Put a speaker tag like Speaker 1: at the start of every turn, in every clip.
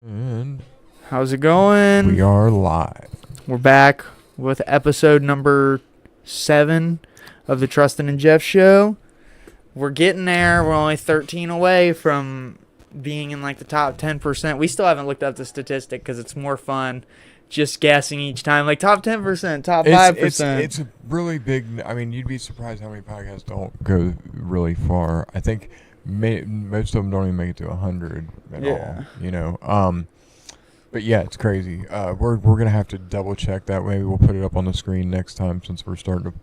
Speaker 1: And
Speaker 2: How's it going?
Speaker 1: we are live.
Speaker 2: We're back with episode number 7 of the Trusten and Jeff show. We're getting there. We're only 13 away from being in like the top 10%. We still haven't looked up the statistic because it's more fun just guessing each time. Like top 10%, top 5%.
Speaker 1: It's a really big. I mean, you'd be surprised how many podcasts don't go really far. I think most of them don't even make it to 100 at all. You know. But yeah, it's crazy. We're gonna have to double check that. Maybe we'll put it up on the screen next time since we're starting to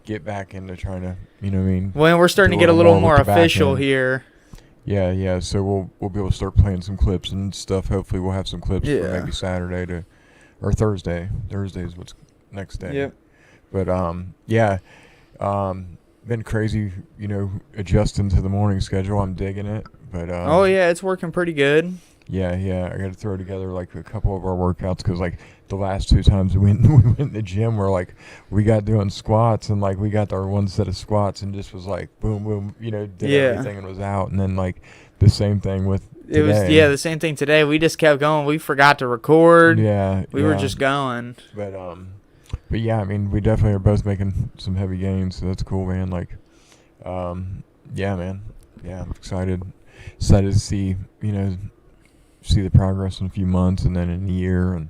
Speaker 1: get back into trying to, you know what I mean?
Speaker 2: Well, we're starting to get a little more official here.
Speaker 1: Yeah. So we'll be able to start playing some clips and stuff. Hopefully, we'll have some clips for maybe Saturday or Thursday. Thursday is what's next day.
Speaker 2: Yep.
Speaker 1: But been crazy, you know, adjusting to the morning schedule. I'm digging it. But
Speaker 2: oh yeah, it's working pretty good.
Speaker 1: Yeah. I got to throw together like a couple of our workouts because like the last 2 times we went in the gym, we got doing squats and like we got our one set of squats and just was like boom, you know, did everything and was out. And then like the same thing with today.
Speaker 2: It was the same thing today. We just kept going. We forgot to record. We were just going.
Speaker 1: But yeah, I mean, we definitely are both making some heavy gains, so that's cool, man. Like, yeah, man. Yeah, I'm excited to see, you know, the progress in a few months and then in a year.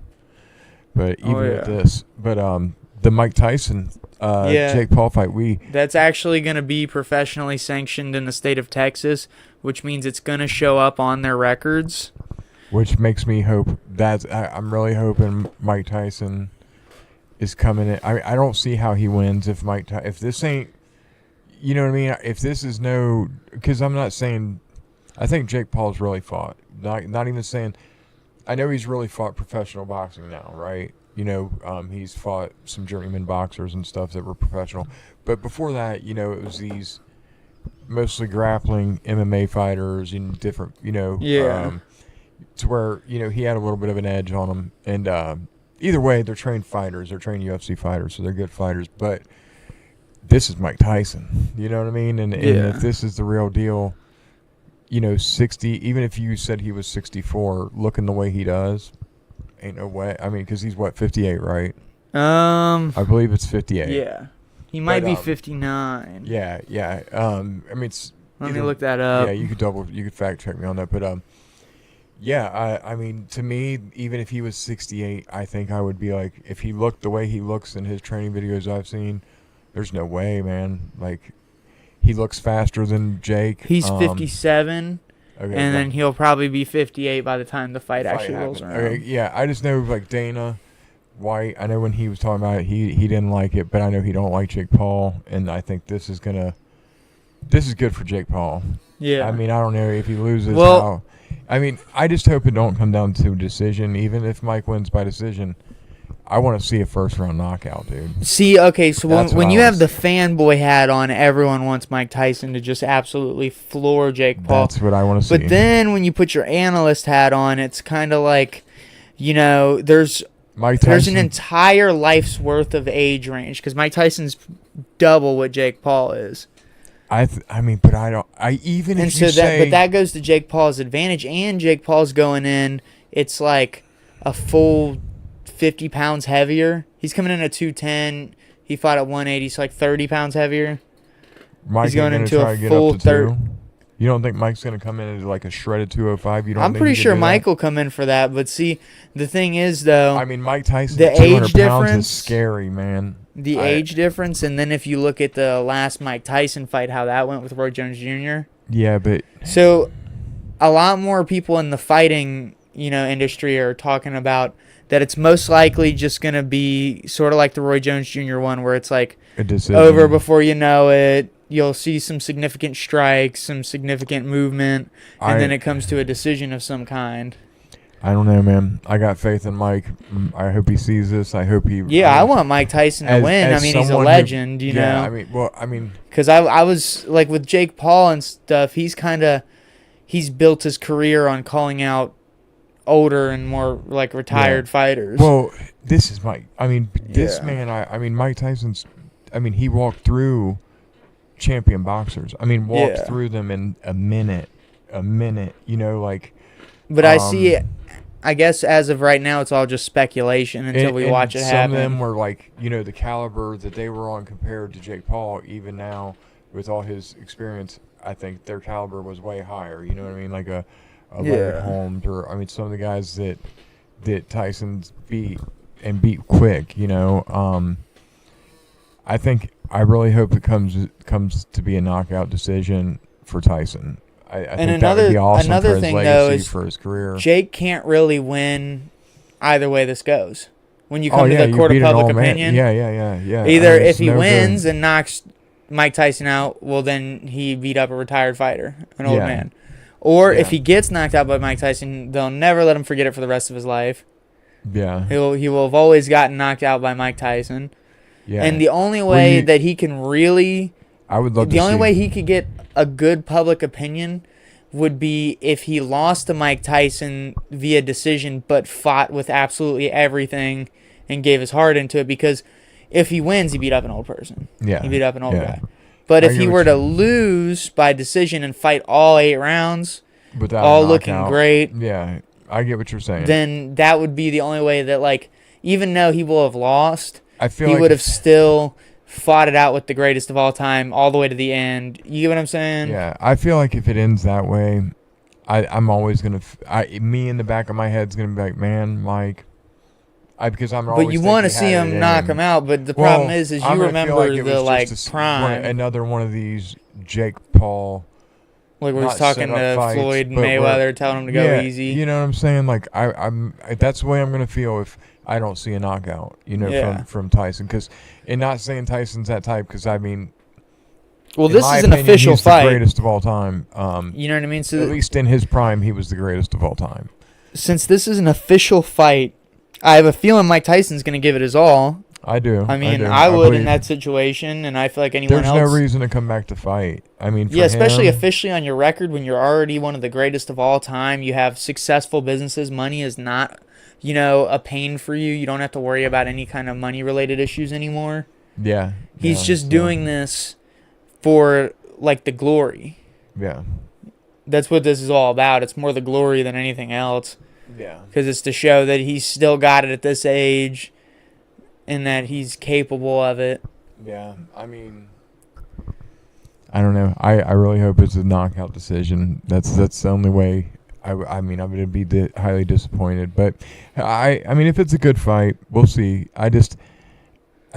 Speaker 1: But even with this, the Mike Tyson, Jake Paul fight,
Speaker 2: that's actually going to be professionally sanctioned in the state of Texas, which means it's going to show up on their records.
Speaker 1: Which makes me hope I'm really hoping Mike Tyson is coming in. I don't see how he wins if this ain't, you know what I mean? If this is because I'm not saying, I think Jake Paul's really fought. Not even saying, I know he's really fought professional boxing now, right? You know, he's fought some journeyman boxers and stuff that were professional. But before that, you know, it was these mostly grappling MMA fighters and different, you know, to where, you know, he had a little bit of an edge on him. And either way, they're trained fighters. They're trained UFC fighters, so they're good fighters. But this is Mike Tyson. You know what I mean? And if this is the real deal, you know, 60, even if you said he was 64, looking the way he does, ain't no way. I mean, because he's, 58, right? I believe it's 58.
Speaker 2: Yeah. He might be 59.
Speaker 1: Yeah. I mean, it's...
Speaker 2: Let me look that up.
Speaker 1: Yeah, you could fact check me on that. But, yeah, I mean, to me, even if he was 68, I think I would be like, if he looked the way he looks in his training videos I've seen, there's no way, man. Like... He looks faster than Jake.
Speaker 2: He's 57, and then he'll probably be 58 by the time the fight actually rolls around.
Speaker 1: Okay, yeah, I just know, like, Dana White, I know when he was talking about it, he didn't like it, but I know he don't like Jake Paul, and I think this is good for Jake Paul.
Speaker 2: Yeah.
Speaker 1: I mean, I don't know if he loses.
Speaker 2: Well,
Speaker 1: I mean, I just hope it don't come down to a decision, even if Mike wins by decision. I want to see a first-round knockout, dude.
Speaker 2: See, okay, so when you have the fanboy hat on, everyone wants Mike Tyson to just absolutely floor Jake Paul.
Speaker 1: That's what I want to see.
Speaker 2: But then when you put your analyst hat on, it's kind of like, you know, there's an entire life's worth of age range because Mike Tyson's double what Jake Paul is.
Speaker 1: I mean, but I don't. But
Speaker 2: that goes to Jake Paul's advantage, and Jake Paul's going in. It's like a full 50 pounds heavier. He's coming in at 210. He fought at 180, so like 30 pounds heavier.
Speaker 1: He's going into a full 30. You don't think Mike's going to come in at like a shredded 205?
Speaker 2: I'm pretty sure Mike will come in for that. But see, the thing is, though,
Speaker 1: I mean, Mike Tyson,
Speaker 2: the
Speaker 1: 200
Speaker 2: age
Speaker 1: pounds
Speaker 2: difference
Speaker 1: is scary, man.
Speaker 2: The age difference, and then if you look at the last Mike Tyson fight, how that went with Roy Jones Jr.
Speaker 1: Yeah, but
Speaker 2: so a lot more people in the fighting, you know, industry are talking about that it's most likely just going to be sort of like the Roy Jones Jr. one where it's like over before you know it. You'll see some significant strikes, some significant movement, and then it comes to a decision of some kind.
Speaker 1: I don't know, man. I got faith in Mike. I hope he sees this. I hope he...
Speaker 2: Yeah, I want Mike Tyson to win. I mean, he's a legend, you know?
Speaker 1: I mean...
Speaker 2: Because I was, like, with Jake Paul and stuff, he's built his career on calling out older and more like retired fighters.
Speaker 1: Well, this is Mike. I mean, this man. I mean, Mike Tyson's. I mean, he walked through champion boxers. I mean, walked through them in a minute. You know, like.
Speaker 2: But I see I guess as of right now, it's all just speculation until we watch it happen.
Speaker 1: Some of them were like, the caliber that they were on compared to Jake Paul. Even now, with all his experience, I think their caliber was way higher. You know what I mean? Like a Leonard Holmes, or some of the guys that Tyson's beat and beat quick. I really hope it comes to be a knockout decision for Tyson. I think that would be awesome for his legacy, for his career.
Speaker 2: Jake can't really win either way this goes. When you come to the court of public opinion.
Speaker 1: Yeah.
Speaker 2: Either if he wins and knocks Mike Tyson out, well, then he beat up a retired fighter, an old man. Or if he gets knocked out by Mike Tyson, they'll never let him forget it for the rest of his life.
Speaker 1: Yeah.
Speaker 2: He will have always gotten knocked out by Mike Tyson. Yeah. And the only way that he can really... The only way he could get a good public opinion would be if he lost to Mike Tyson via decision but fought with absolutely everything and gave his heart into it, because if he wins, he beat up an old person.
Speaker 1: Yeah.
Speaker 2: He beat up an old guy. But if he were to lose by decision and fight all 8 rounds, all looking great,
Speaker 1: I get what you're saying.
Speaker 2: Then that would be the only way that, like, even though he will have lost,
Speaker 1: he
Speaker 2: would have still fought it out with the greatest of all time all the way to the end. You get what I'm saying?
Speaker 1: Yeah, I feel like if it ends that way, I'm always going to... me in the back of my head's going to be like, man, Mike... because I'm always...
Speaker 2: But you want to see him knock him out, but the problem is you remember the prime.
Speaker 1: Another one of these Jake Paul...
Speaker 2: Like we're talking to Floyd Mayweather, telling him to go easy.
Speaker 1: You know what I'm saying? Like, that's the way I'm going to feel if I don't see a knockout, from Tyson. And not saying Tyson's that type, because, I mean...
Speaker 2: Well, this is an official fight.
Speaker 1: He's the greatest of all time.
Speaker 2: You know what I mean? So
Speaker 1: at least in his prime, he was the greatest of all time.
Speaker 2: Since this is an official fight, I have a feeling Mike Tyson's going to give it his all.
Speaker 1: I do.
Speaker 2: I mean, I would in that situation, and I feel like anyone else...
Speaker 1: There's no reason to come back to fight. I mean, for
Speaker 2: especially officially on your record when you're already one of the greatest of all time. You have successful businesses. Money is not, a pain for you. You don't have to worry about any kind of money-related issues anymore.
Speaker 1: Yeah.
Speaker 2: He's just doing this for, like, the glory.
Speaker 1: Yeah.
Speaker 2: That's what this is all about. It's more the glory than anything else.
Speaker 1: Yeah.
Speaker 2: Because it's to show that he's still got it at this age and that he's capable of it.
Speaker 1: Yeah. I mean, I don't know. I really hope it's a knockout decision. That's the only way. I mean, I'm going to be highly disappointed. But, I mean, if it's a good fight, we'll see. I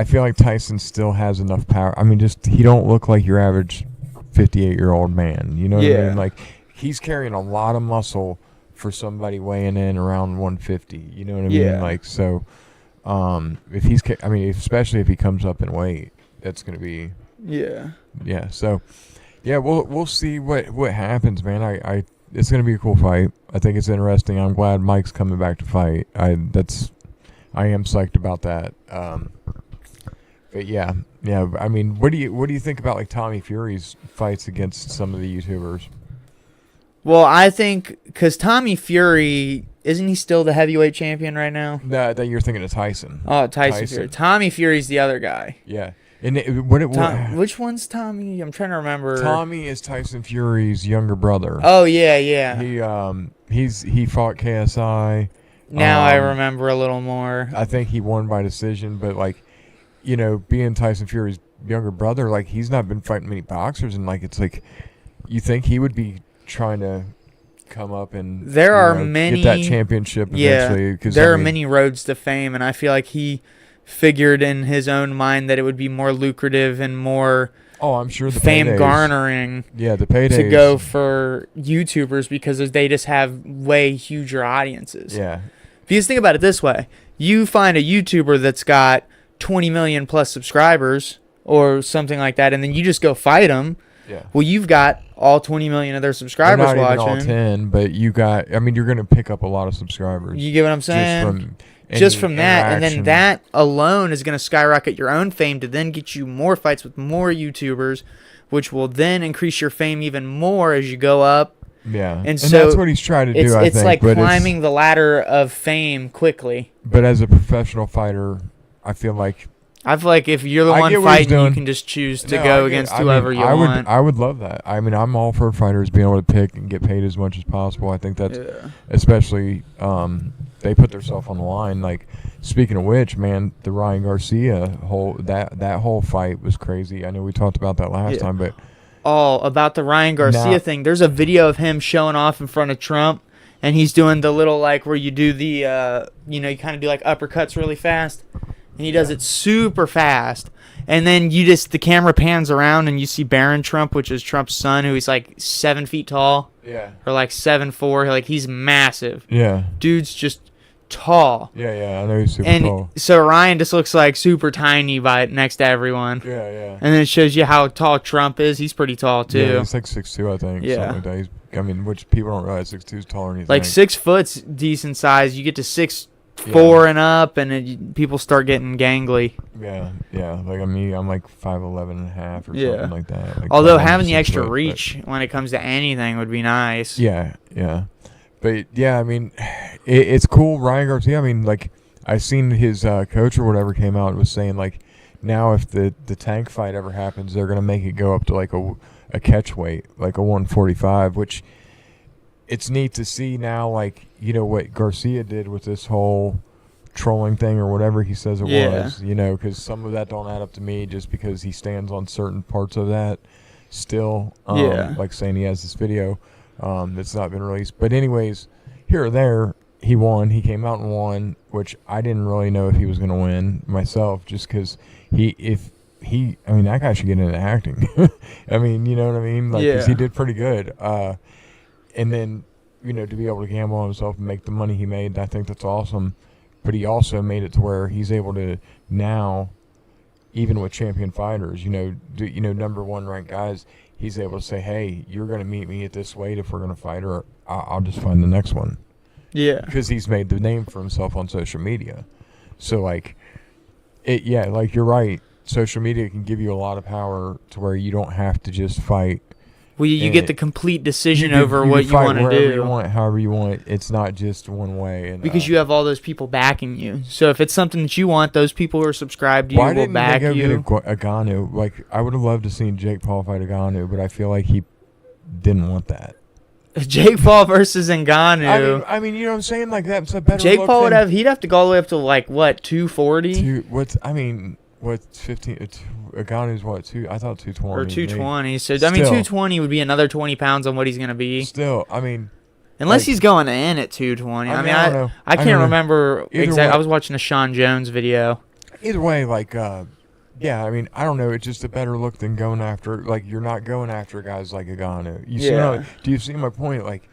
Speaker 1: feel like Tyson still has enough power. I mean, he don't look like your average 58-year-old man. You know what I mean? Like, he's carrying a lot of muscle for somebody weighing in around 150. You know what I mean? Like, so, especially if he comes up in weight, that's going to be...
Speaker 2: Yeah.
Speaker 1: Yeah, so, we'll see what happens, man. It's going to be a cool fight. I think it's interesting. I'm glad Mike's coming back to fight. I am psyched about that. But yeah. I mean, what do you think about like Tommy Fury's fights against some of the YouTubers?
Speaker 2: Well, I think because Tommy Fury, isn't he still the heavyweight champion right now?
Speaker 1: No, that you're thinking of Tyson.
Speaker 2: Oh, Tyson Fury. Tommy Fury's the other guy.
Speaker 1: Yeah.
Speaker 2: Which one's Tommy? I'm trying to remember.
Speaker 1: Tommy is Tyson Fury's younger brother.
Speaker 2: Oh yeah.
Speaker 1: He fought KSI.
Speaker 2: Now I remember a little more.
Speaker 1: I think he won by decision, but like, being Tyson Fury's younger brother, like he's not been fighting many boxers, and like it's like, you think he would be trying to come up and
Speaker 2: get that
Speaker 1: championship eventually?
Speaker 2: Because there are many roads to fame, and I feel like he figured in his own mind that it would be more lucrative and more
Speaker 1: I'm sure the
Speaker 2: fame
Speaker 1: paydays.
Speaker 2: Garnering
Speaker 1: the paydays
Speaker 2: to go for YouTubers because they just have way huger audiences.
Speaker 1: Yeah.
Speaker 2: Because think about it this way. You find a YouTuber that's got 20 million plus subscribers or something like that, and then you just go fight them.
Speaker 1: Yeah.
Speaker 2: Well, you've got all 20 million of their subscribers
Speaker 1: watching. Not
Speaker 2: watching.
Speaker 1: Even all 10, but you're going to pick up a lot of subscribers.
Speaker 2: You get what I'm saying? Just from that, and then that alone is going to skyrocket your own fame to then get you more fights with more YouTubers, which will then increase your fame even more as you go up.
Speaker 1: Yeah,
Speaker 2: and so
Speaker 1: that's what he's trying to do.
Speaker 2: It's like climbing the ladder of fame quickly.
Speaker 1: But as a professional fighter, I feel like
Speaker 2: I feel like if you're the one fighting, you can just choose to go against whoever you want.
Speaker 1: I would love that. I mean, I'm all for fighters being able to pick and get paid as much as possible. I think that's especially they put themselves on the line. Like, speaking of which, man, the Ryan Garcia whole fight was crazy. I know we talked about that last time, but
Speaker 2: about the Ryan Garcia thing. There's a video of him showing off in front of Trump, and he's doing the little like where you do the you kind of do like uppercuts really fast. And he does it super fast. And then the camera pans around and you see Barron Trump, which is Trump's son, who is like 7 feet tall.
Speaker 1: Yeah.
Speaker 2: Or like 7'4". Like, he's massive.
Speaker 1: Yeah.
Speaker 2: Dude's just tall.
Speaker 1: Yeah, I know he's super tall.
Speaker 2: So Ryan just looks like super tiny next to everyone.
Speaker 1: Yeah.
Speaker 2: And then it shows you how tall Trump is. He's pretty tall, too.
Speaker 1: Yeah, he's like 6'2", I think.
Speaker 2: Yeah.
Speaker 1: Something like that. Which people don't realize 6'2" is taller than you
Speaker 2: like
Speaker 1: think.
Speaker 2: 6 foot's decent size. You get to 6'4" and up, and people start getting gangly.
Speaker 1: Yeah. Like me, I'm like 5'11" and a half or something like that. Like,
Speaker 2: although having the extra reach when it comes to anything would be nice.
Speaker 1: Yeah. But yeah, I mean, it's cool. Ryan Garcia. I mean, like, I seen his coach or whatever came out and was saying, like, now if the tank fight ever happens, they're gonna make it go up to like a catch weight, like a 145, which it's neat to see now. Like, what Garcia did with this whole trolling thing or whatever he says it was, because some of that don't add up to me just because he stands on certain parts of that still, like saying he has this video that's not been released. But anyways, here or there, he won. He came out and won, which I didn't really know if he was going to win myself, just because that guy should get into acting. I mean, you know what I mean? Like, 'cause he did pretty good. And then, to be able to gamble on himself and make the money he made, I think that's awesome. But he also made it to where he's able to now, even with champion fighters, number one ranked guys, he's able to say, hey, you're going to meet me at this weight if we're going to fight, or I'll just find the next one.
Speaker 2: Yeah.
Speaker 1: Because he's made the name for himself on social media. So, like, like, you're right. Social media can give you a lot of power to where you don't have to just fight.
Speaker 2: Well, you get the complete decision over what you want to do.
Speaker 1: You want, however you want. It's not just one way. And,
Speaker 2: because you have all those people backing you. So if it's something that you want, those people who are subscribed to you will back you. Why didn't they go
Speaker 1: get Ngannou? Like, I would have loved to see Jake Paul fight Ngannou, but I feel like he didn't want that.
Speaker 2: Jake Paul versus Ngannou.
Speaker 1: I mean, you know what I'm saying? Like, that's a better
Speaker 2: Jake Paul he'd have to go all the way up to, like, what, 240?
Speaker 1: What's 15? Ngannou's what? I thought 220.
Speaker 2: Or 220. Maybe. So, 220 would be another 20 pounds on what he's going to be.
Speaker 1: Still,
Speaker 2: unless he's going in at 220. I don't know. I can't remember exactly. I was watching a Sean Jones video.
Speaker 1: Either way, like, I don't know. It's just a better look than going after, like, you're not going after guys like Ngannou. Do you see my point? Like,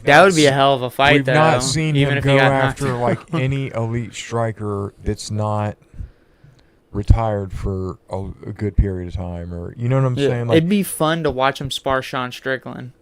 Speaker 2: that would be a hell of a fight, though.
Speaker 1: We've not seen him go after, like, any elite striker that's not retired for a good period of time, or you know what I'm saying? Like,
Speaker 2: it'd be fun to watch him spar Sean Strickland.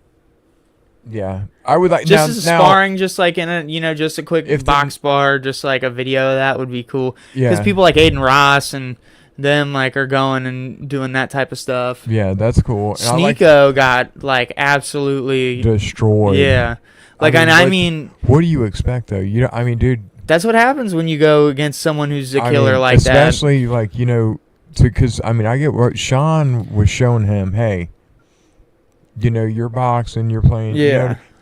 Speaker 1: Yeah, I would like
Speaker 2: just sparring, just like in a just a quick box spar, just like a video of that would be cool. Yeah, because people like Aiden Ross and them like are going and doing that type of stuff.
Speaker 1: Yeah, that's cool.
Speaker 2: Sneeko got like absolutely
Speaker 1: destroyed.
Speaker 2: Yeah, like I mean,
Speaker 1: what do you expect though? Dude.
Speaker 2: That's what happens when you go against someone who's a killer like
Speaker 1: especially that. Especially, like, because, I get what Sean was showing him, hey, you're boxing, you're playing,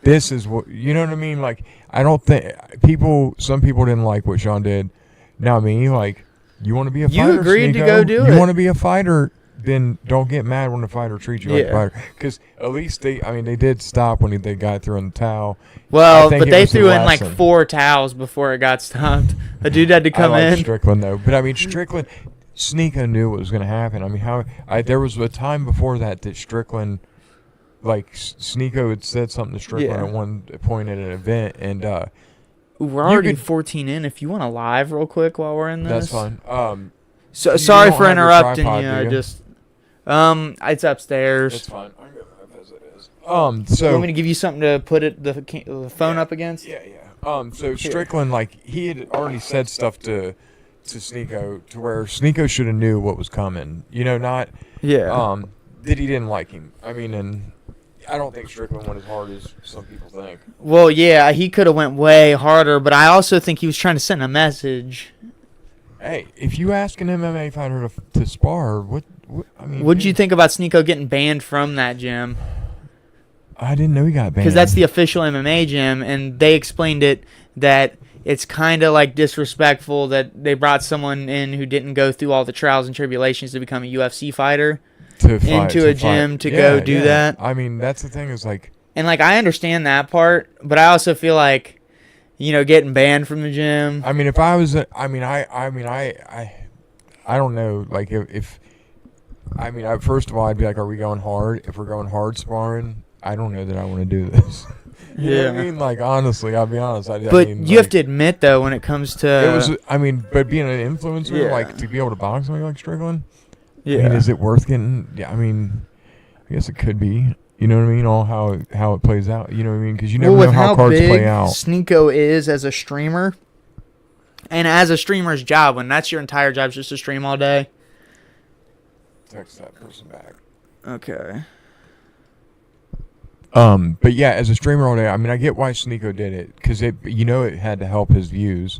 Speaker 1: this is what, you know what I mean? Like, I don't think, some people didn't like what Sean did. Now, me, like, you want to be a fighter,
Speaker 2: you agreed
Speaker 1: Sneeko,
Speaker 2: to go do it.
Speaker 1: You want to be a fighter, then don't get mad when the fighter treats you like a fighter. Because at least they did stop when they got throwing the towel.
Speaker 2: Well, but they threw in like 4 towels before it got stopped. A dude had to come in.
Speaker 1: Strickland, though. But, Strickland, Sneeko knew what was going to happen. There was a time before that Strickland, like, Sneeko had said something to Strickland at one point at an event. And
Speaker 2: we're already 14 in. If you want to live real quick while we're in this.
Speaker 1: That's fine.
Speaker 2: So sorry for interrupting you. It's upstairs.
Speaker 1: It's fine. I can go as it is.
Speaker 2: So you want me to give you something to put the phone up against?
Speaker 1: Yeah. So Strickland, like, he had already said stuff to Sneeko to where Sneeko should have knew what was coming. Not. Yeah. That he didn't like him. And I don't think Strickland went as hard as some people think.
Speaker 2: Well, yeah, he could have went way harder, but I also think he was trying to send a message.
Speaker 1: Hey, if you ask an MMA fighter to spar, what I mean,
Speaker 2: What did you think about Sneeko getting banned from that gym?
Speaker 1: I didn't know he got banned.
Speaker 2: Because that's the official MMA gym, and they explained it that it's kind of like disrespectful that they brought someone in who didn't go through all the trials and tribulations to become a UFC fighter into a gym to go do that.
Speaker 1: I mean, that's the thing is like,
Speaker 2: and like I understand that part, but I also feel like, getting banned from the gym.
Speaker 1: I mean, if I was, I don't know. Like if first of all, I'd be like, are we going hard? If we're going hard sparring, I don't know that I want to do this. You know what I mean? Like, honestly, I'll be honest.
Speaker 2: But you have to admit, though, when it comes to...
Speaker 1: It was, but being an influencer, like, to be able to box somebody like Strickland,
Speaker 2: yeah.
Speaker 1: I mean, is it worth getting... Yeah, I mean, I guess it could be. You know what I mean? All how it plays out. You know what I mean? Because you never know how cards play out.
Speaker 2: Sneeko is as a streamer, and as a streamer's job, when that's your entire job, is just to stream all day.
Speaker 1: Text that person back.
Speaker 2: Okay.
Speaker 1: But yeah, as a streamer all day, I mean, I get why Sneeko did it because it had to help his views.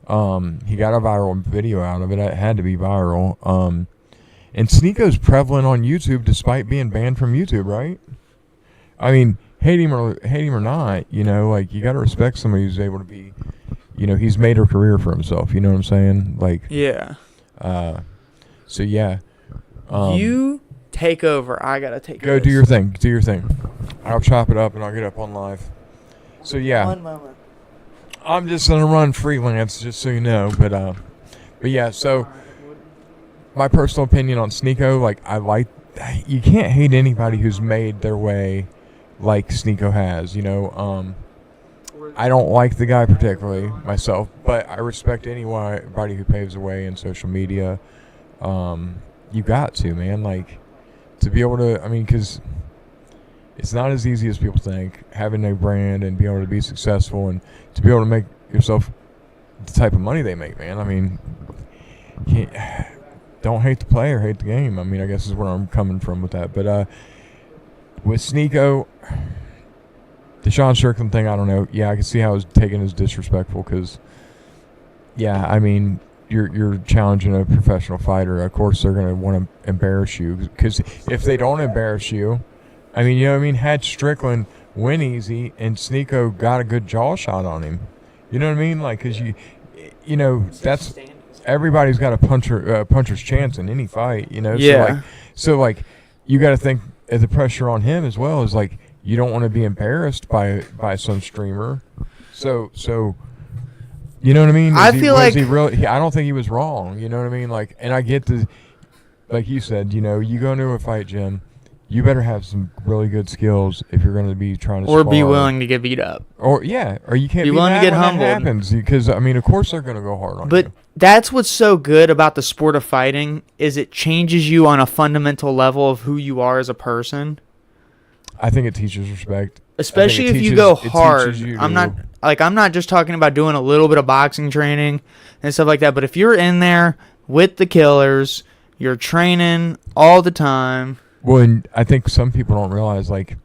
Speaker 1: He got a viral video out of it. It had to be viral. And Sneeko's prevalent on YouTube despite being banned from YouTube, right? I mean, hate him or not, like you got to respect somebody who's able to be, he's made a career for himself. You know what I'm saying? Like,
Speaker 2: yeah.
Speaker 1: So yeah.
Speaker 2: You take over. I gotta take.
Speaker 1: Go do your thing. Do your thing. I'll chop it up and I'll get up on live. So yeah.
Speaker 2: 1 moment.
Speaker 1: I'm just gonna run freelance, just so you know. But yeah. So my personal opinion on Sneeko, like you can't hate anybody who's made their way like Sneeko has. I don't like the guy particularly myself, but I respect anybody who paves the way in social media. You got to, man, like. To be able to, because it's not as easy as people think, having a brand and be able to be successful and to be able to make yourself the type of money they make, man. I mean, don't hate the player, hate the game. I guess is where I'm coming from with that. But with Sneeko, the Sean Strickland thing, I don't know. Yeah, I can see how it's taken as disrespectful because, yeah, you're challenging a professional fighter. Of course, they're going to want to embarrass you. Because if they don't embarrass you, had Strickland win easy and Sneeko got a good jaw shot on him. You know what I mean? Like, because that's everybody's got a puncher's chance in any fight.
Speaker 2: Yeah.
Speaker 1: So you got to think the pressure on him as well is like you don't want to be embarrassed by some streamer. So. You know what I mean? I don't think he was wrong. You know what I mean? Like, and I get like you said, you go into a fight gym, you better have some really good skills if you're going to be trying to
Speaker 2: or
Speaker 1: spar.
Speaker 2: Be willing to get beat up.
Speaker 1: Or you can't be
Speaker 2: willing to get humbled.
Speaker 1: That happens because of course they're going to go hard on you.
Speaker 2: But that's what's so good about the sport of fighting is it changes you on a fundamental level of who you are as a person.
Speaker 1: I think it teaches respect.
Speaker 2: Especially if you go hard. I'm not just talking about doing a little bit of boxing training and stuff like that, but if you're in there with the killers, you're training all the time.
Speaker 1: Well, and I think some people don't realize, like,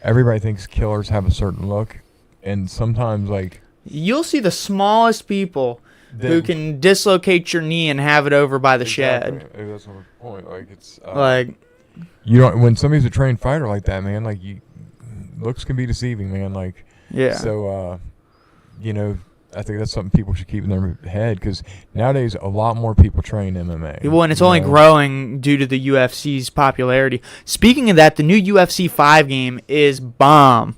Speaker 1: everybody thinks killers have a certain look, and sometimes, like...
Speaker 2: You'll see the smallest people who can dislocate your knee and have it over by the shed.
Speaker 1: Maybe that's my point. Like, it's...
Speaker 2: you
Speaker 1: don't... When somebody's a trained fighter like that, man, like, looks can be deceiving, man. Like,
Speaker 2: yeah.
Speaker 1: So, I think that's something people should keep in their head because nowadays a lot more people train MMA.
Speaker 2: Well, and it's only growing due to the UFC's popularity. Speaking of that, the new UFC 5 game is bomb.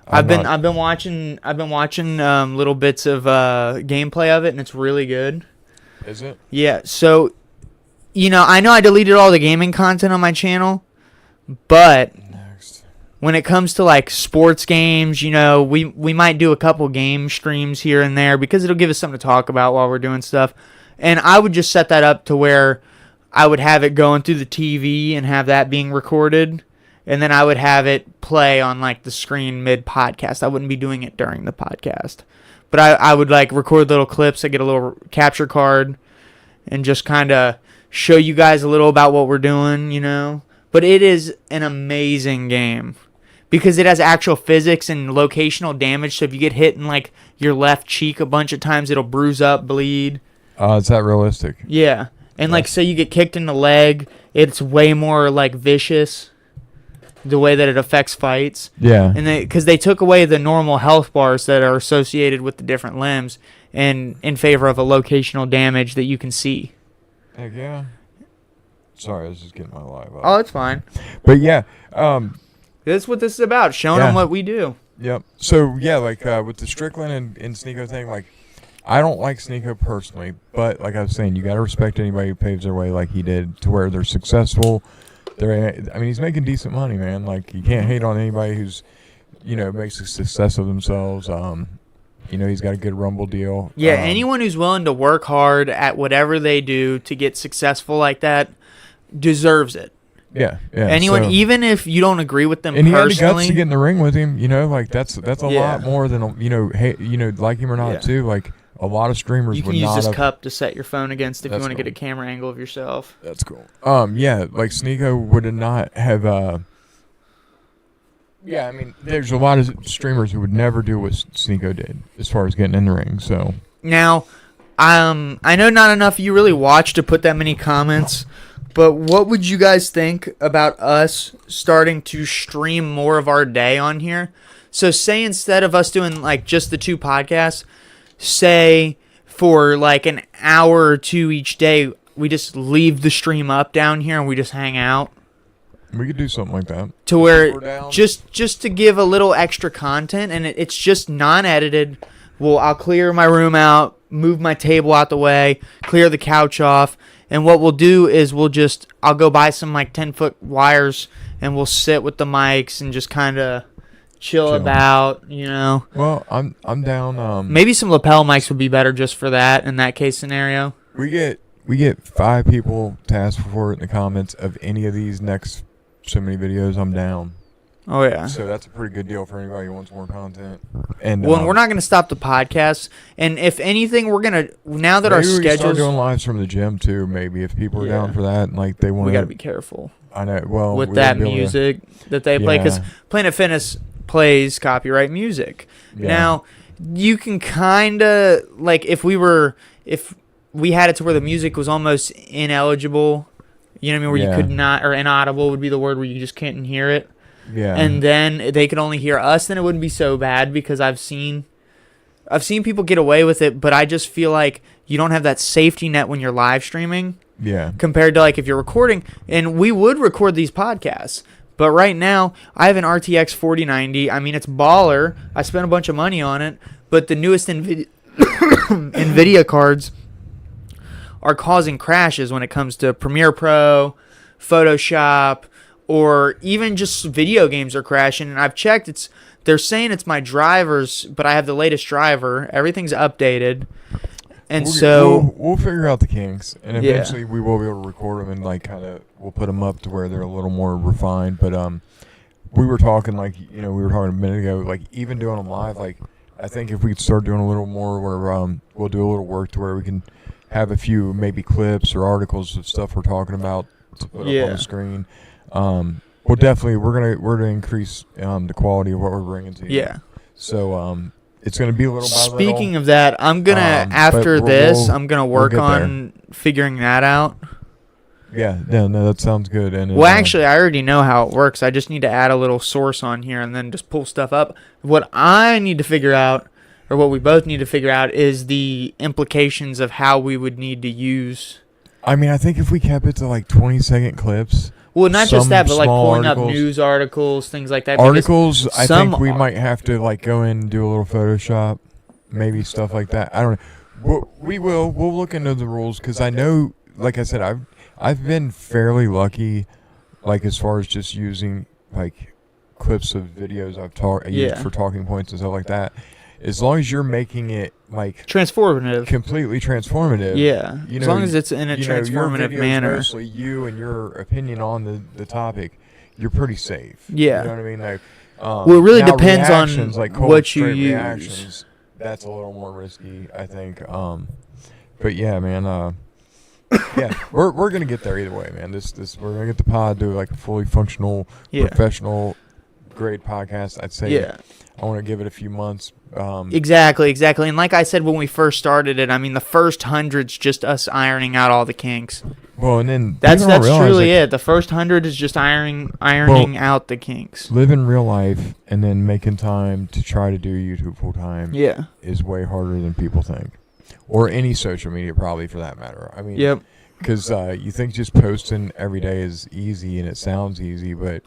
Speaker 2: I've been watching little bits of gameplay of it, and it's really good.
Speaker 1: Is it?
Speaker 2: Yeah. So, I know I deleted all the gaming content on my channel, but when it comes to like sports games, we might do a couple game streams here and there because it'll give us something to talk about while we're doing stuff. And I would just set that up to where I would have it going through the TV and have that being recorded. And then I would have it play on like the screen mid-podcast. I wouldn't be doing it during the podcast. But I would like record little clips. I get a little capture card and just kind of show you guys a little about what we're doing, But it is an amazing game. Because it has actual physics and locational damage, so if you get hit in like your left cheek a bunch of times, it'll bruise up, bleed.
Speaker 1: Is that realistic?
Speaker 2: Yeah. And, like, say you get kicked in the leg, it's way more, like, vicious, the way that it affects fights.
Speaker 1: Yeah.
Speaker 2: And because they took away the normal health bars that are associated with the different limbs and in favor of a locational damage that you can see.
Speaker 1: Heck yeah. Sorry, I was just getting my live up.
Speaker 2: Oh, it's fine.
Speaker 1: But, yeah.
Speaker 2: That's what this is about, showing them what we do.
Speaker 1: Yep. So, yeah, like, with the Strickland and Sneeko thing, like, I don't like Sneeko personally, but like I was saying, you got to respect anybody who paves their way like he did to where they're successful. He's making decent money, man. Like, you can't hate on anybody who's, makes a success of themselves. He's got a good Rumble deal.
Speaker 2: Yeah, anyone who's willing to work hard at whatever they do to get successful like that deserves it.
Speaker 1: Yeah.
Speaker 2: Anyone, even if you don't agree with them
Speaker 1: and
Speaker 2: personally.
Speaker 1: he had the guts to get in the ring with him, like that's a lot more than, like him or not too. Like, a lot of streamers would not have.
Speaker 2: You can use this cup to set your phone against if you want to get a camera angle of yourself.
Speaker 1: That's cool. Like Sneeko would not have. There's a lot of streamers who would never do what Sneeko did as far as getting in the ring. So
Speaker 2: now, I know not enough of you really watch to put that many comments, but what would you guys think about us starting to stream more of our day on here? So say instead of us doing like just the 2 podcasts, say for like an hour or 2 each day, we just leave the stream up down here and we just hang out.
Speaker 1: We could do something like that.
Speaker 2: To where just to give a little extra content, and it's just non-edited. I'll clear my room out, move my table out the way, clear the couch off, and what we'll do is I'll go buy some like 10-foot wires and we'll sit with the mics and just kind of chill about,
Speaker 1: Well, I'm down.
Speaker 2: Maybe some lapel mics would be better just for that in that case scenario.
Speaker 1: We get 5 people to ask for it in the comments of any of these next so many videos. I'm down.
Speaker 2: Oh yeah.
Speaker 1: So that's a pretty good deal for anybody who wants more content. And
Speaker 2: we're not going to stop the podcast. And if anything, we're going to now that our schedules
Speaker 1: start doing lives from the gym too. Maybe if people are down for that and like they want.
Speaker 2: We got to be careful.
Speaker 1: I know. Well,
Speaker 2: with that music that they play, because Planet Fitness plays copyright music. Yeah. Now, you can kind of like if we had it to where the music was almost ineligible, you know what I mean, where you could not, or inaudible would be the word, where you just can't hear it.
Speaker 1: Yeah.
Speaker 2: And then they could only hear us, then it wouldn't be so bad, because I've seen people get away with it, but I just feel like you don't have that safety net when you're live streaming.
Speaker 1: Yeah.
Speaker 2: Compared to like if you're recording, and we would record these podcasts. But right now, I have an RTX 4090. I mean, it's baller. I spent a bunch of money on it. But the newest NVIDIA cards are causing crashes when it comes to Premiere Pro, Photoshop, or even just video games are crashing. And I've checked. They're saying it's my drivers, but I have the latest driver. Everything's updated. And
Speaker 1: we'll figure out the kinks, and eventually we will be able to record them and like we'll put them up to where they're a little more refined. But we were talking we were talking a minute ago, like even doing them live. Like I think if we could start doing a little more, where we'll do a little work to where we can have a few maybe clips or articles of stuff we're talking about to put up on the screen. We're gonna increase the quality of what we're bringing to you.
Speaker 2: Yeah.
Speaker 1: So it's going to be a little by little.
Speaker 2: Speaking of that, I'm going to, after this, I'm going to work on figuring that out.
Speaker 1: Yeah, no, that sounds good. And
Speaker 2: actually, I already know how it works. I just need to add a little source on here and then just pull stuff up. What I need to figure out, or what we both need to figure out, is the implications of how we would need to use.
Speaker 1: I mean, I think if we kept it to like 20-second clips.
Speaker 2: Well, not just that, but like pulling up news articles, things like that.
Speaker 1: Articles, I think we might have to like go in and do a little Photoshop, maybe stuff like that. I don't know. We'll look into the rules, because I know, like I said, I've been fairly lucky, like as far as just using like clips of videos I've used for talking points and stuff like that. As long as you're making it like completely transformative.
Speaker 2: Yeah. As long as it's in a transformative manner.
Speaker 1: Mostly you and your opinion on the topic, you're pretty safe.
Speaker 2: Yeah.
Speaker 1: You know what I mean? Like,
Speaker 2: it really depends on
Speaker 1: like
Speaker 2: what you use.
Speaker 1: Reactions, that's a little more risky, I think. But yeah, man. We're gonna get there either way, man. We're gonna get the pod to like a fully functional, professional great podcast. I'd say I want to give it a few months.
Speaker 2: Exactly. And like I said when we first started it, I mean, the first 100's just us ironing out all the kinks.
Speaker 1: Well, and then
Speaker 2: that's truly it. The first 100 is just ironing out the kinks.
Speaker 1: Living real life and then making time to try to do YouTube full time.
Speaker 2: Yeah,
Speaker 1: is way harder than people think, or any social media probably for that matter. I mean,
Speaker 2: yep.
Speaker 1: Because you think just posting every day is easy and it sounds easy, but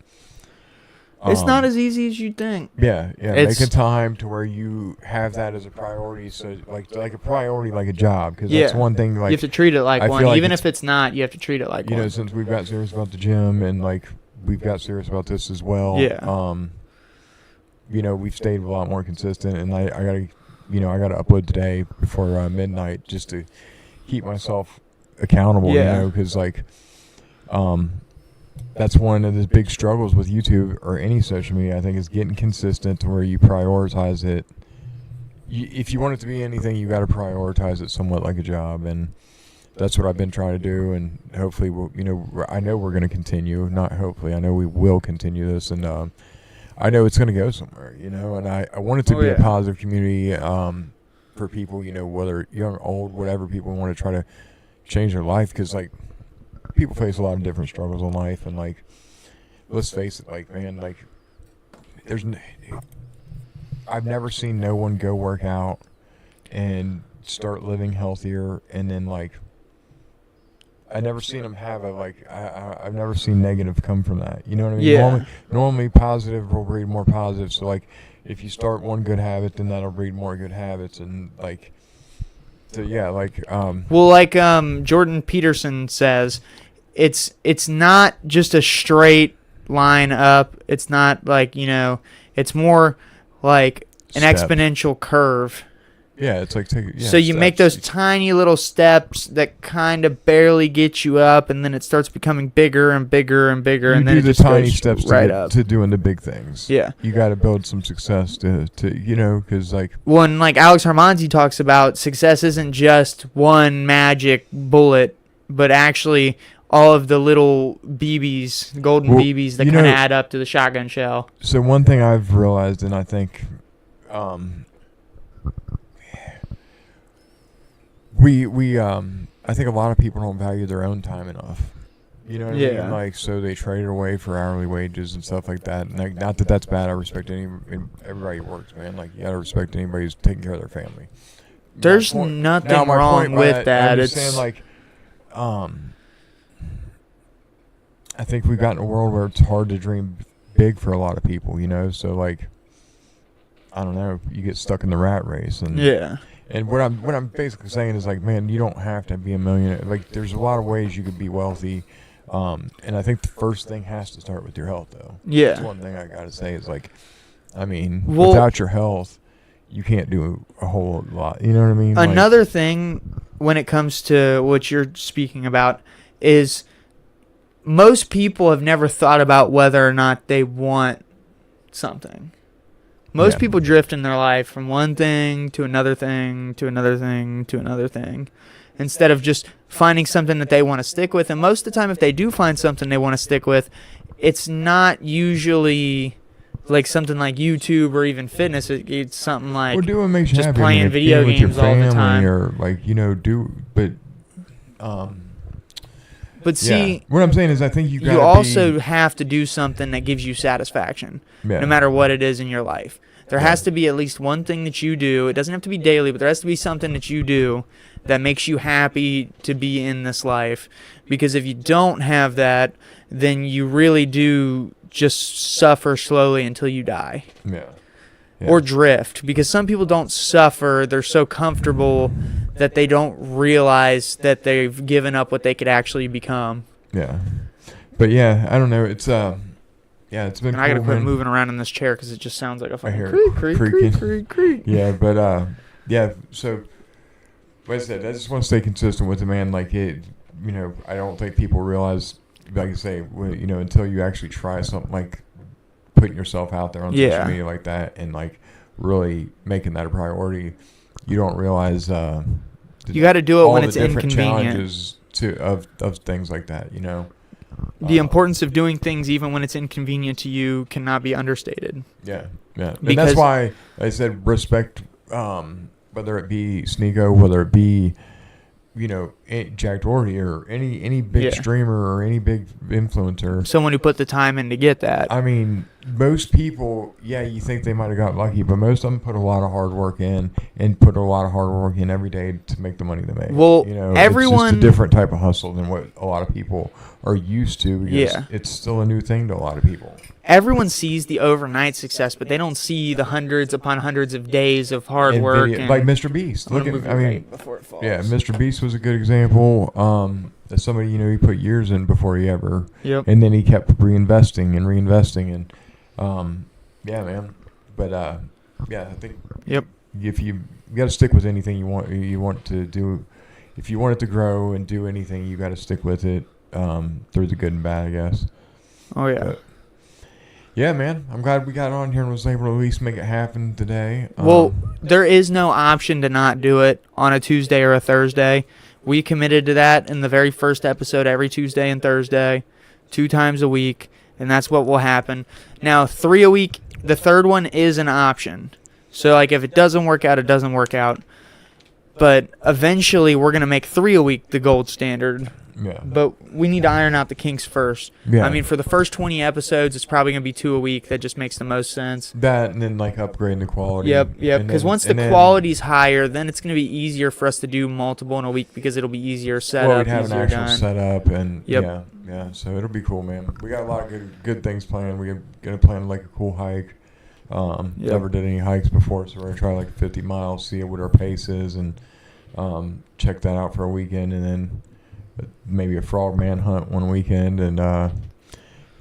Speaker 2: it's not as easy as you think.
Speaker 1: Yeah. Making time to where you have that as a priority, so like a priority, like a job, because that's one thing. Like
Speaker 2: you have to treat it like one, even if it's not. You have to treat it like one.
Speaker 1: You know, since we've got serious about the gym and like we've got serious about this as well.
Speaker 2: Yeah.
Speaker 1: You know, we've stayed a lot more consistent, and I gotta upload today before midnight just to keep myself accountable.
Speaker 2: Yeah.
Speaker 1: You know, because like, that's one of the big struggles with YouTube or any social media, I think, is getting consistent to where you prioritize it. If you want it to be anything, you got to prioritize it somewhat like a job, and that's what I've been trying to do. And hopefully, I know we're going to continue. Not hopefully, I know we will continue this, and I know it's going to go somewhere. You know, and I want it to be a positive community for people. You know, whether young, old, whatever, people want to try to change their life, because like, people face a lot of different struggles in life, and like, let's face it, like, man, like, I've never seen no one go work out and start living healthier, and then like, I never seen them have I've never seen negative come from that. You know what I mean?
Speaker 2: Yeah.
Speaker 1: Normally positive will breed more positive. So like, if you start one good habit, then that'll breed more good habits, and like, so yeah, like,
Speaker 2: well, like Jordan Peterson says, it's not just a straight line up. It's not like, it's more like an exponential curve.
Speaker 1: Yeah, it's like
Speaker 2: so you make those tiny little steps that kind of barely get you up, and then it starts becoming bigger and bigger and bigger, and then it just
Speaker 1: tiny
Speaker 2: goes
Speaker 1: steps
Speaker 2: right up
Speaker 1: to doing the big things.
Speaker 2: Yeah,
Speaker 1: you got to build some success to because like,
Speaker 2: when like Alex Harmonzi talks about, success isn't just one magic bullet, but actually all of the little BBs, golden BBs that kind of add up to the shotgun shell.
Speaker 1: So one thing I've realized, and I think I think a lot of people don't value their own time enough. You know what I mean? Like, so they trade it away for hourly wages and stuff like that. And like, not that that's bad. I respect everybody who works, man. Like, you gotta respect anybody who's taking care of their family.
Speaker 2: There's nothing wrong with that.
Speaker 1: I'm just saying, like, I think we've gotten a world where it's hard to dream big for a lot of people, So like, I don't know, you get stuck in the rat race, and And what I'm basically saying is, like, man, you don't have to be a millionaire. Like, there's a lot of ways you could be wealthy, and I think the first thing has to start with your health, though.
Speaker 2: Yeah.
Speaker 1: That's one thing I gotta say is, like, I mean, without your health, you can't do a whole lot. You know what I mean?
Speaker 2: Another thing when it comes to what you're speaking about is most people have never thought about whether or not they want something. Most people drift in their life from one thing to another thing to another thing to another thing, instead of just finding something that they want to stick with. And most of the time, if they do find something they want to stick with, it's not usually like something like YouTube or even fitness. It's something like just playing video games all the time.
Speaker 1: Or like,
Speaker 2: but see,
Speaker 1: what I'm saying is, I think you
Speaker 2: also have to do something that gives you satisfaction, no matter what it is in your life. There has to be at least one thing that you do. It doesn't have to be daily, but there has to be something that you do that makes you happy to be in this life. Because if you don't have that, then you really do just suffer slowly until you die.
Speaker 1: Yeah.
Speaker 2: Or drift. Because some people don't suffer. They're so comfortable that they don't realize that they've given up what they could actually become.
Speaker 1: Yeah. But yeah, I don't know. It's it's been.
Speaker 2: And I gotta quit moving around in this chair because it just sounds like a fucking creak.
Speaker 1: Yeah, but So, like I said, I just want to stay consistent with it, man. Like it, I don't think people realize, like I say, until you actually try something like putting yourself out there on social media like that, and like really making that a priority, you don't realize.
Speaker 2: You got to do it when it's inconvenient.
Speaker 1: Challenges of things like that,
Speaker 2: The importance of doing things even when it's inconvenient to you cannot be understated.
Speaker 1: Yeah. And that's why I said respect, whether it be Sneeko, whether it be, Jack Doherty or any big streamer or any big influencer.
Speaker 2: Someone who put the time in to get that.
Speaker 1: I mean, most people, you think they might have got lucky, but most of them put a lot of hard work in and put a lot of hard work in every day to make the money they make.
Speaker 2: Well, everyone...
Speaker 1: It's just a different type of hustle than what a lot of people are used to because it's still a new thing to a lot of people.
Speaker 2: Everyone sees the overnight success, but they don't see the hundreds upon hundreds of days of hard work.
Speaker 1: Like Mr. Beast.
Speaker 2: Before it falls.
Speaker 1: Yeah, Mr. Beast was a good example. As somebody, he put years in before he ever.
Speaker 2: Yep.
Speaker 1: And then he kept reinvesting and yeah, man. But I think.
Speaker 2: Yep.
Speaker 1: If you got to stick with anything you want to do, if you want it to grow and do anything, you got to stick with it through the good and bad, I guess.
Speaker 2: Oh yeah.
Speaker 1: But, yeah, man. I'm glad we got on here and was able to at least make it happen today.
Speaker 2: Well, there is no option to not do it on a Tuesday or a Thursday. We committed to that in the very first episode every Tuesday and Thursday, 2 times a week, and that's what will happen. Now, 3 a week, the third one is an option. So, if it doesn't work out, it doesn't work out. But eventually, we're going to make 3 a week the gold standard.
Speaker 1: Yeah.
Speaker 2: But we need to iron out the kinks first.
Speaker 1: Yeah.
Speaker 2: I mean, for the first 20 episodes, it's probably going to be 2 a week. That just makes the most sense.
Speaker 1: That and then upgrading the quality.
Speaker 2: Yep. Because once the quality's higher, then it's going to be easier for us to do multiple in a week because it'll be easier set up.
Speaker 1: Well, we'd have an actual
Speaker 2: done.
Speaker 1: setup and yeah. So it'll be cool, man. We got a lot of good things planned. We're gonna plan a cool hike. Never did any hikes before, so we're gonna try 50 miles, see what our pace is, and check that out for a weekend, and then maybe a frog manhunt one weekend, and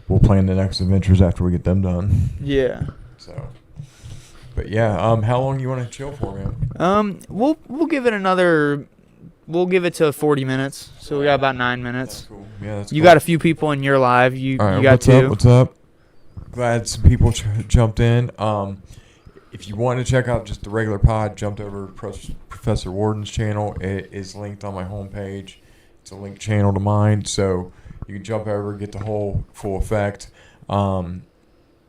Speaker 1: we'll plan the next adventures after we get them done.
Speaker 2: Yeah.
Speaker 1: So, but how long you want to chill for, man?
Speaker 2: We'll give it another. We'll give it to 40 minutes, so we got about 9 minutes.
Speaker 1: That's cool. Yeah, that's
Speaker 2: you
Speaker 1: cool.
Speaker 2: got a few people in your live. You got
Speaker 1: what's
Speaker 2: 2.
Speaker 1: What's up? Glad some people jumped in. If you want to check out just the regular pod, jumped over to Professor Warden's channel. It is linked on my homepage. It's a linked channel to mine, so you can jump over, get the whole full effect. Jump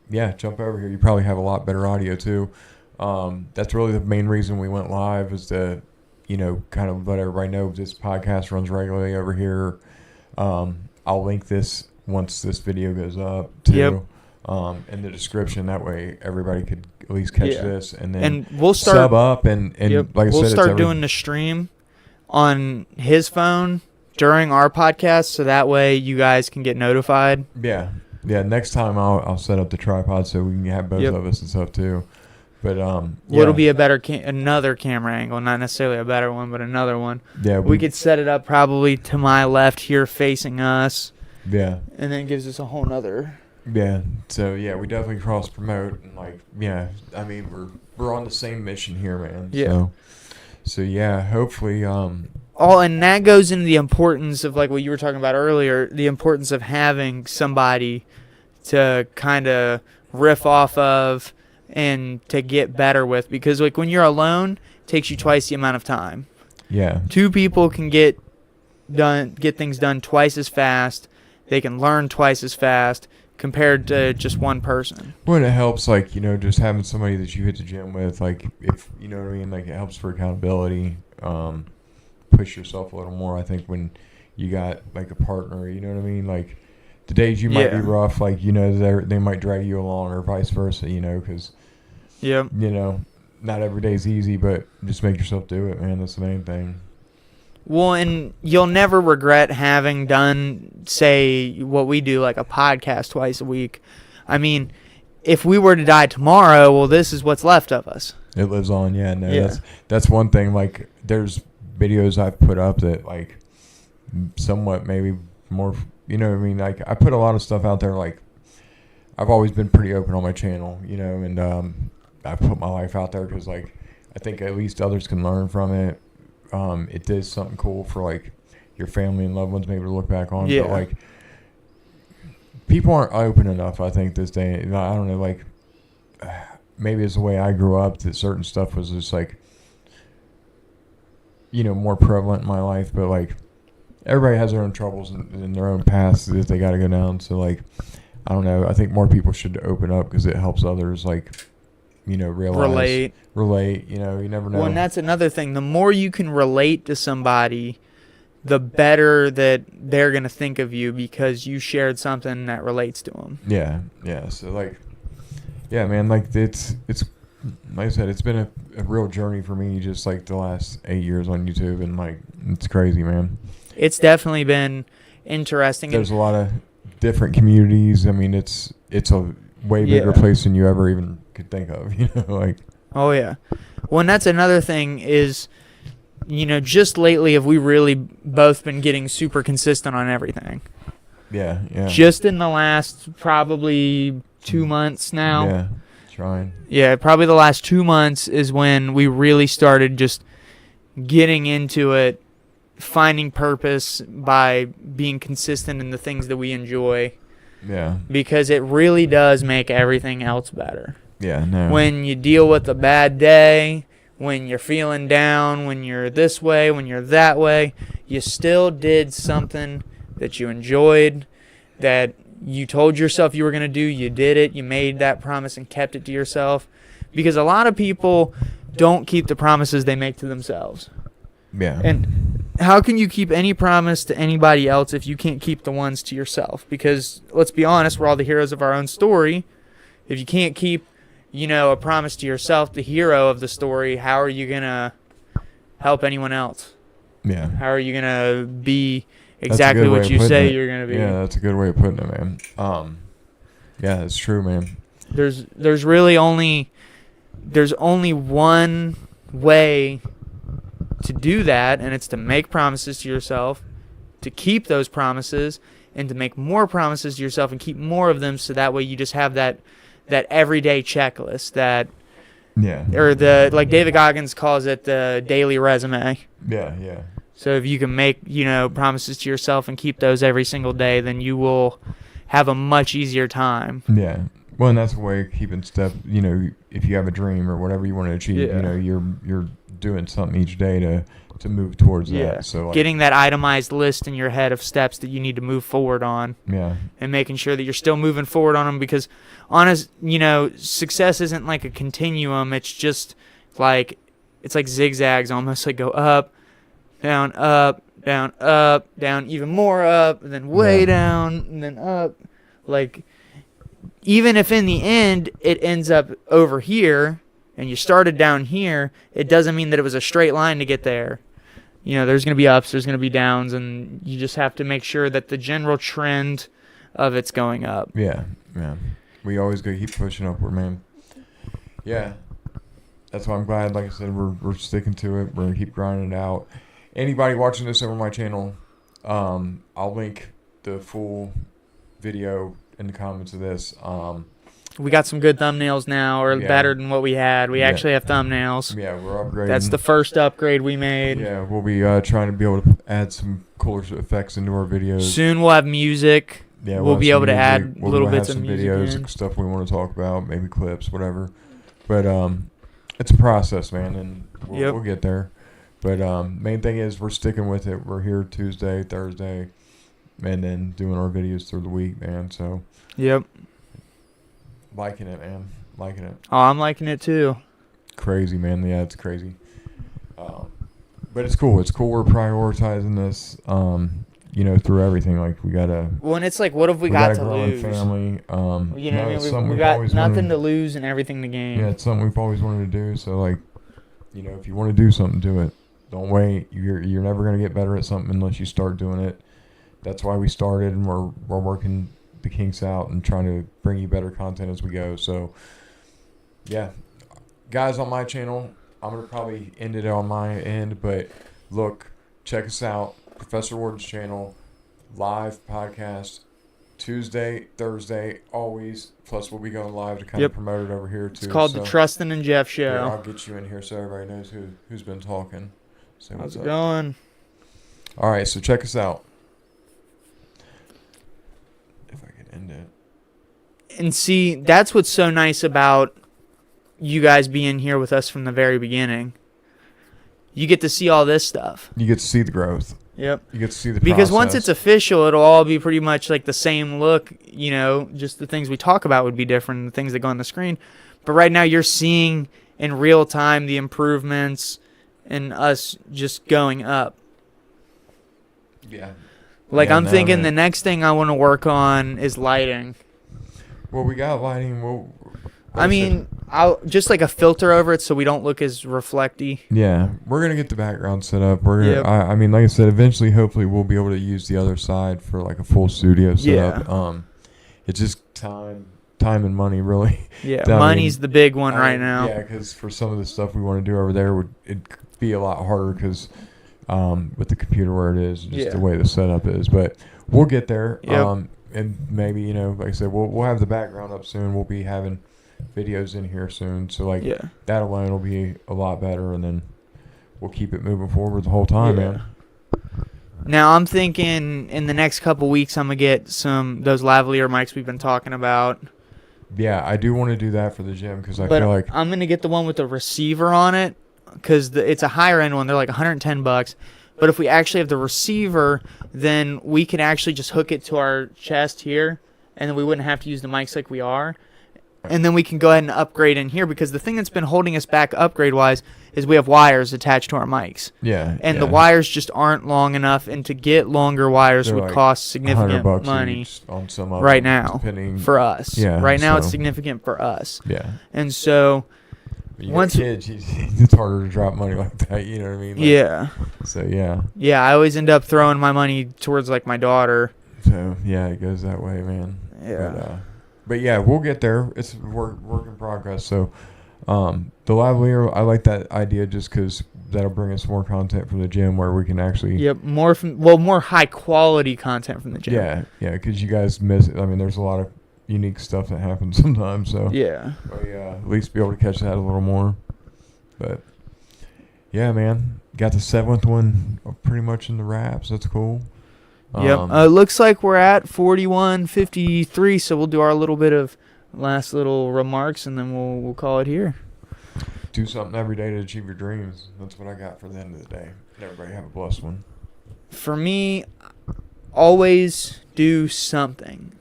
Speaker 1: over here. You probably have a lot better audio too. That's really the main reason we went live, is to, kind of let everybody know this podcast runs regularly over here. I'll link this once this video goes up too. In the description. That way everybody could at least catch this, and then
Speaker 2: we'll start
Speaker 1: sub up and like I said,
Speaker 2: we'll start doing the stream on his phone during our podcast, so that way you guys can get notified.
Speaker 1: Yeah. Next time I'll set up the tripod so we can have both of us and stuff too. But
Speaker 2: it'll be a better another camera angle, not necessarily a better one, but another one.
Speaker 1: Yeah,
Speaker 2: we could set it up probably to my left here, facing us.
Speaker 1: Yeah,
Speaker 2: and then it gives us a whole nother.
Speaker 1: Yeah. So we definitely cross promote, and I mean we're on the same mission here, man.
Speaker 2: Yeah.
Speaker 1: So hopefully.
Speaker 2: And that goes into the importance of what you were talking about earlier, the importance of having somebody to kind of riff off of and to get better with, because when you're alone, it takes you twice the amount of time.
Speaker 1: Yeah.
Speaker 2: 2 people can get things done twice as fast. They can learn twice as fast compared to just one person.
Speaker 1: Well, it helps, just having somebody that you hit the gym with, if you know what I mean, it helps for accountability. Push yourself a little more, I think, when you got a partner, you know what I mean? The days you might be rough, they might drag you along, or vice versa, because not every day's easy, but just make yourself do it, man. That's the main thing.
Speaker 2: Well, and you'll never regret having done, say, what we do, a podcast twice a week. I mean, if we were to die tomorrow, well, this is what's left of us.
Speaker 1: It lives on, that's one thing. There's videos I've put up that somewhat maybe more, you know what I mean? I put a lot of stuff out there. I've always been pretty open on my channel, and I've put my life out there because I think at least others can learn from it. It does something cool for your family and loved ones maybe to look back on. But people aren't open enough, I think, this day. I don't know, maybe it's the way I grew up that certain stuff was just more prevalent in my life, but everybody has their own troubles and their own paths that they got to go down. So, like, I don't know. I think more people should open up because it helps others, like, realize. Relate. You never know.
Speaker 2: Well, and that's another thing. The more you can relate to somebody, the better that they're going to think of you because you shared something that relates to them.
Speaker 1: Yeah. So, like, yeah, man, like, it's like I said, it's been a real journey for me just, like, the last 8 years on YouTube, and, like, it's crazy, man.
Speaker 2: It's definitely been interesting.
Speaker 1: There's a lot of different communities. I mean, it's a way bigger place than you ever even could think of, like.
Speaker 2: Oh, yeah. Well, and that's another thing is, just lately have we really both been getting super consistent on everything.
Speaker 1: Yeah.
Speaker 2: Just in the last probably 2 months now.
Speaker 1: Yeah, trying.
Speaker 2: Yeah, probably the last 2 months is when we really started just getting into it, finding purpose by being consistent in the things that we enjoy.
Speaker 1: Yeah.
Speaker 2: Because it really does make everything else better.
Speaker 1: Yeah, no.
Speaker 2: When you deal with a bad day, when you're feeling down, when you're this way, when you're that way, you still did something that you enjoyed, that you told yourself you were going to do. You did it. You made that promise and kept it to yourself. Because a lot of people don't keep the promises they make to themselves.
Speaker 1: Yeah.
Speaker 2: And how can you keep any promise to anybody else if you can't keep the ones to yourself? Because let's be honest, we're all the heroes of our own story. If you can't keep, a promise to yourself, the hero of the story, how are you going to help anyone else?
Speaker 1: Yeah.
Speaker 2: How are you going to be exactly what you say you're going to be?
Speaker 1: Yeah, that's a good way of putting it, man. Yeah, it's true, man.
Speaker 2: There's really only one way to do that, and it's to make promises to yourself, to keep those promises, and to make more promises to yourself and keep more of them, so that way you just have that everyday checklist, or like David Goggins calls it, the daily resume.
Speaker 1: Yeah.
Speaker 2: So if you can make, promises to yourself and keep those every single day, then you will have a much easier time.
Speaker 1: Yeah. Well, and that's a way of keeping stuff, if you have a dream or whatever you want to achieve, you're doing something each day to move towards that. So, like,
Speaker 2: getting that itemized list in your head of steps that you need to move forward on.
Speaker 1: Yeah.
Speaker 2: And making sure that you're still moving forward on them, because success isn't like a continuum. It's just like, it's like zigzags almost, like go up, down, even more up, and then way down, and then up. Like, even if in the end it ends up over here and you started down here, it doesn't mean that it was a straight line to get there. There's going to be ups, there's going to be downs, and you just have to make sure that the general trend of it's going up.
Speaker 1: Yeah. We always got to keep pushing upward, man. Yeah. That's why I'm glad, like I said, we're sticking to it. We're going to keep grinding it out. Anybody watching this over my channel, I'll link the full video in the comments of this.
Speaker 2: We got some good thumbnails now, or better than what we had. We actually have thumbnails.
Speaker 1: Yeah, we're upgrading.
Speaker 2: That's the first upgrade we made.
Speaker 1: Yeah, we'll be trying to be able to add some cooler effects into our videos.
Speaker 2: Soon we'll have music.
Speaker 1: Yeah,
Speaker 2: we'll be able to add little bits of music
Speaker 1: videos and stuff we want to talk about, maybe clips, whatever. But it's a process, man, and we'll get there. But main thing is we're sticking with it. We're here Tuesday, Thursday, and then doing our videos through the week, man. So.
Speaker 2: Yep.
Speaker 1: Liking it, man. Liking it.
Speaker 2: Oh, I'm liking it too.
Speaker 1: Crazy, man. Yeah, it's crazy. But it's cool. It's cool we're prioritizing this, through everything. Like, we got to...
Speaker 2: Well, and it's like, what have we got to lose?
Speaker 1: Family.
Speaker 2: We got nothing to lose and everything to gain.
Speaker 1: Yeah, it's something we've always wanted to do. So, like, if you want to do something, do it. Don't wait. You're never going to get better at something unless you start doing it. That's why we started, and we're working the kinks out and trying to bring you better content as we go. So, yeah. Guys, on my channel, I'm going to probably end it on my end, but look, check us out. Professor Warden's channel, live podcast, Tuesday, Thursday, always. Plus, we'll be going live to kind of promote it over here, too.
Speaker 2: It's called the Trusten and Jeff Show.
Speaker 1: Yeah, I'll get you in here so everybody knows who's been talking. So
Speaker 2: how's it going?
Speaker 1: All right, so check us out. If I could end it.
Speaker 2: And see, that's what's so nice about you guys being here with us from the very beginning. You get to see all this stuff.
Speaker 1: You get to see the growth.
Speaker 2: Yep.
Speaker 1: You get to see the
Speaker 2: because
Speaker 1: process.
Speaker 2: once it's official, it'll all be pretty much like the same look. You know, just the things we talk about would be different than the things that go on the screen. But right now, you're seeing in real time the improvements and us just going up.
Speaker 1: Yeah.
Speaker 2: Like I'm thinking the next thing I want to work on is lighting.
Speaker 1: Well, we got lighting.
Speaker 2: I'll just like a filter over it so we don't look as reflecty.
Speaker 1: Yeah, we're gonna get the background set up. We're gonna, I mean, like I said, eventually, hopefully, we'll be able to use the other side for like a full studio setup.
Speaker 2: Yeah.
Speaker 1: It's just time and money, really.
Speaker 2: Yeah, money's the big one right now.
Speaker 1: Yeah, because for some of the stuff we want to do over there, it'd be a lot harder because with the computer where it is, just the way the setup is. But we'll get there.
Speaker 2: Yep.
Speaker 1: And maybe, you know, like I said, we'll have the background up soon. We'll be having videos in here soon. So, like, that alone will be a lot better. And then we'll keep it moving forward the whole time, man.
Speaker 2: Now, I'm thinking in the next couple weeks, I'm going to get those lavalier mics we've been talking about.
Speaker 1: Yeah, I do want to do that for the gym because I feel like
Speaker 2: I'm going to get the one with the receiver on it because it's a higher end one. They're like $110. But if we actually have the receiver, then we can actually just hook it to our chest here, and then we wouldn't have to use the mics like we are. And then we can go ahead and upgrade in here because the thing that's been holding us back upgrade-wise is we have wires attached to our mics.
Speaker 1: Yeah.
Speaker 2: And the wires just aren't long enough, and to get longer wires would cost significant money
Speaker 1: on some of
Speaker 2: right
Speaker 1: them,
Speaker 2: now for us.
Speaker 1: Yeah,
Speaker 2: right now it's significant for us.
Speaker 1: Yeah.
Speaker 2: And so
Speaker 1: once kids, it's harder to drop money like that, you know what I mean? Like,
Speaker 2: yeah.
Speaker 1: So, yeah.
Speaker 2: Yeah, I always end up throwing my money towards, like, my daughter.
Speaker 1: So, yeah, it goes that way, man.
Speaker 2: Yeah.
Speaker 1: But yeah, we'll get there. It's work in progress. So, the lavalier, I like that idea just because that'll bring us more content from the gym where we can actually.
Speaker 2: Yep, more high quality content from the gym.
Speaker 1: Yeah, because you guys miss it. I mean, there's a lot of unique stuff that happens sometimes. So
Speaker 2: yeah,
Speaker 1: at least be able to catch that a little more. But yeah, man, got the 7th one pretty much in the wraps. That's cool.
Speaker 2: Yep. Looks like we're at 41:53, so we'll do our little bit of last little remarks, and then we'll call it here.
Speaker 1: Do something every day to achieve your dreams. That's what I got for the end of the day. Everybody have a blessed one.
Speaker 2: For me, always do something.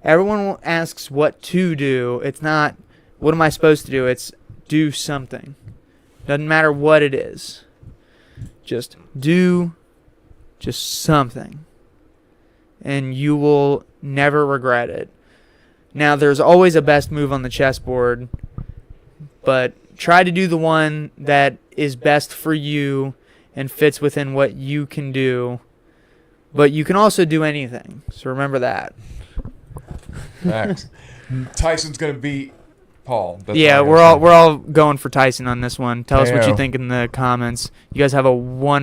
Speaker 2: Everyone asks what to do. It's not, what am I supposed to do? It's do something. Doesn't matter what it is. Just do something. And you will never regret it. Now, there's always a best move on the chessboard, but try to do the one that is best for you and fits within what you can do. But you can also do anything, so remember that.
Speaker 1: Facts. Tyson's gonna beat Paul. That's
Speaker 2: we're all going for Tyson on this one. Tell us what you think in the comments. You guys have a wonderful